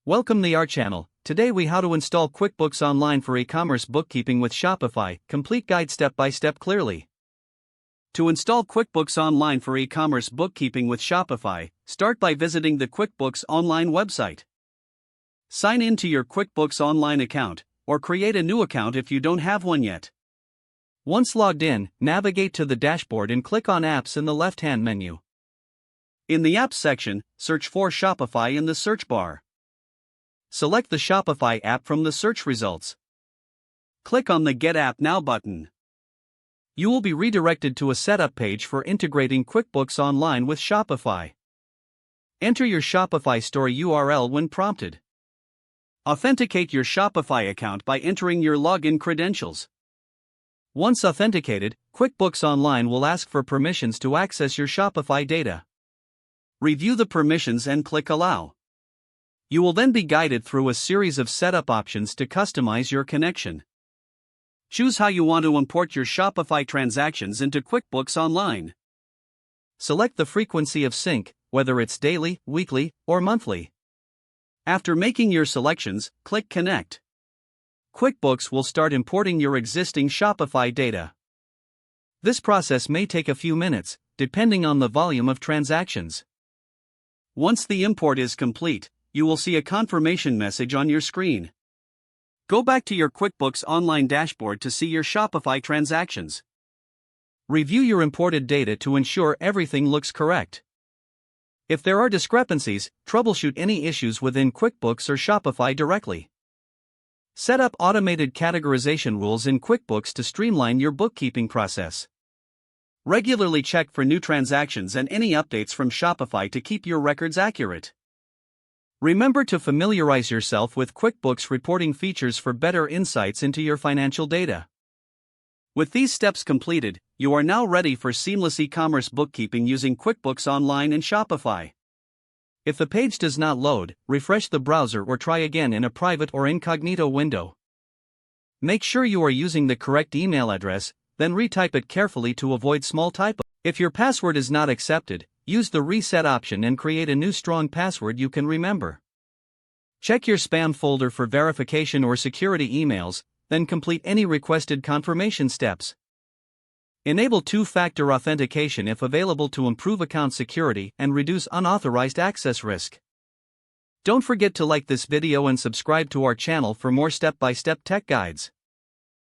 Welcome to our channel. Today we how to install QuickBooks Online for e-commerce bookkeeping with Shopify. Complete guide step by step clearly. To install QuickBooks Online for e-commerce bookkeeping with Shopify, start by visiting the QuickBooks Online website. Sign in to your QuickBooks Online account, or create a new account if you don't have one yet. Once logged in, navigate to the dashboard and click on Apps in the left-hand menu. In the Apps section, search for Shopify in the search bar. Select the Shopify app from the search results. Click on the Get App Now button. You will be redirected to a setup page for integrating QuickBooks Online with Shopify. Enter your Shopify store URL when prompted. Authenticate your Shopify account by entering your login credentials. Once authenticated, QuickBooks Online will ask for permissions to access your Shopify data. Review the permissions and click Allow. You will then be guided through a series of setup options to customize your connection. Choose how you want to import your Shopify transactions into QuickBooks Online. Select the frequency of sync, whether it's daily, weekly, or monthly. After making your selections, click Connect. QuickBooks will start importing your existing Shopify data. This process may take a few minutes, depending on the volume of transactions. Once the import is complete, you will see a confirmation message on your screen. Go back to your QuickBooks Online dashboard to see your Shopify transactions. Review your imported data to ensure everything looks correct. If there are discrepancies, troubleshoot any issues within QuickBooks or Shopify directly. Set up automated categorization rules in QuickBooks to streamline your bookkeeping process. Regularly check for new transactions and any updates from Shopify to keep your records accurate. Remember to familiarize yourself with QuickBooks reporting features for better insights into your financial data. With these steps completed, you are now ready for seamless e-commerce bookkeeping using QuickBooks Online and Shopify. If the page does not load, refresh the browser or try again in a private or incognito window. Make sure you are using the correct email address, then retype it carefully to avoid small typos. If your password is not accepted, use the reset option and create a new strong password you can remember. Check your spam folder for verification or security emails, then complete any requested confirmation steps. Enable two-factor authentication if available to improve account security and reduce unauthorized access risk. Don't forget to like this video and subscribe to our channel for more step-by-step tech guides.